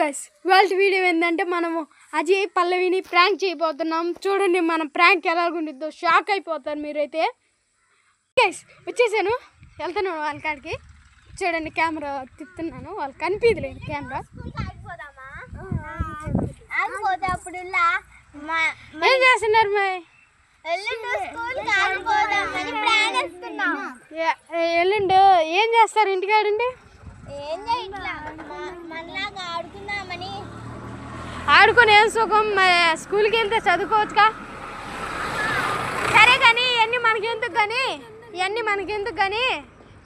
Guys ఇవాళ video ఏంటంటే మనము అజయ్ పల్లవిని ప్రాంక్ చేయబోతున్నాం. చూడండి మన ప్రాంక్ ఎలాగుండిద్దో, షాక్ అయిపోతారు మీరైతే. గైస్ వచ్చేసాను, వెళ్తున్నాను వాళ్ళ కాడికి. చూడండి కెమెరా తిప్పుతున్నాను, వాళ్ళకి కనిపించలేదు కెమెరా. ఏం చేస్తున్నారు మా ఎల్లుండి ఏం చేస్తారు ఇంటికాడండి? ఆడుకొని ఏం సుఖం, స్కూల్కి వెళ్తే చదువుకోవచ్చుగా. సరే కానీ ఇవన్నీ మనకెందుకు కానీ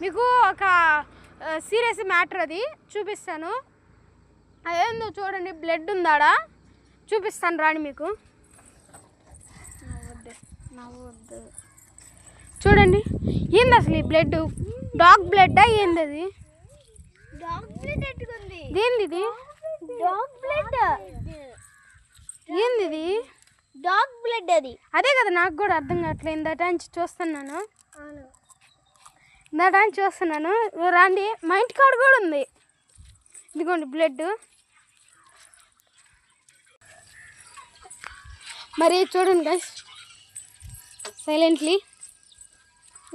మీకు ఒక సీరియస్ మ్యాటర్ అది చూపిస్తాను. అదేందో చూడండి, బ్లడ్ ఉందాడా చూపిస్తాను రాని మీకు. చూడండి ఏంది అసలు ఈ బ్లడ్, డాగ్ బ్లడ్డా ఏంది అది? ఏంది ఇది? ఏంది ఇది? డాగ్ బ్లడ్ అది. అదే కదా నాకు కూడా అర్థం కావట్లేదు. ఇందాటాంచి చూస్తున్నాను. రాండి, మా ఇంటి కాడ కూడా ఉంది. ఇదిగోండి బ్లడ్. మరి చూడండి గైస్, సైలెంట్లీ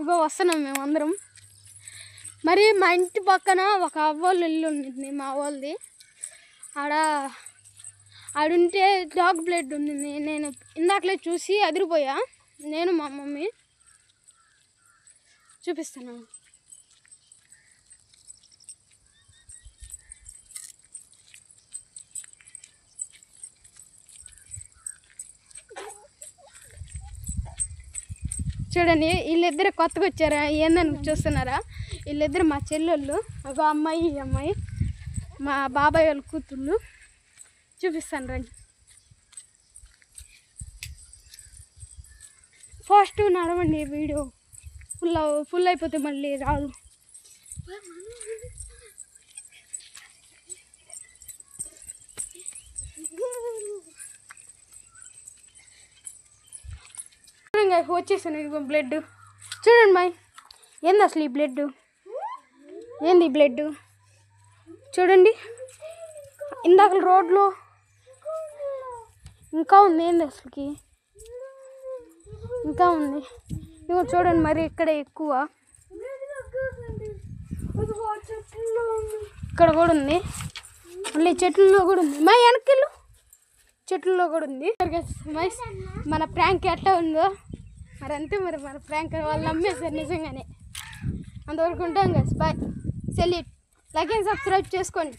ఇగో వస్తున్నాం మేము అందరం. మరి మా ఇంటి పక్కన ఒక అవ్వాళ్ళు ఇల్లు ఉంటుంది, మా వాళ్ళది. ఆడుంటే డాగ్ బ్లడ్ ఉంది. నేను ఇందాకలే చూసి అదిరిపోయా, నేను మా మమ్మీ. చూపిస్తాను. చూడండి, వీళ్ళిద్దరు కొత్తగా వచ్చారా ఏందని చూస్తున్నారా? వీళ్ళిద్దరు మా చెల్లెళ్ళు, ఒక అమ్మాయి ఈ అమ్మాయి మా బాబాయ్ వాళ్ళ కూతుళ్ళు. చూపిస్తాను రండి. ఫాస్ట్ నడవండి, వీడియో ఫుల్ అయిపోతే మళ్ళీ రాదు. వచ్చేసాను. ఇదిగో బ్లడ్ చూడండి మాయ్. ఏంది అసలు ఈ బ్లడ్? ఏంది ఈ బ్లడ్? చూడండి, ఇందాక రోడ్లో ఇంకా ఉంది. ఏంది అసలుకి ఇంకా ఉంది. ఇగో చూడండి, మరి ఇక్కడ ఎక్కువ, ఇక్కడ కూడా ఉంది, మళ్ళీ చెట్లలో కూడా ఉంది. మా వెనకలు చెట్లలో కూడా ఉంది. మన ప్రాంక్ ఎట్లా ఉందో మరి అంతే. మరి మన ప్రాంక్ వాళ్ళు నమ్మేశారు నిజంగానే. అంతవరకు ఉంటాం కదా. Bye, salute. Like and subscribe చేసుకోండి.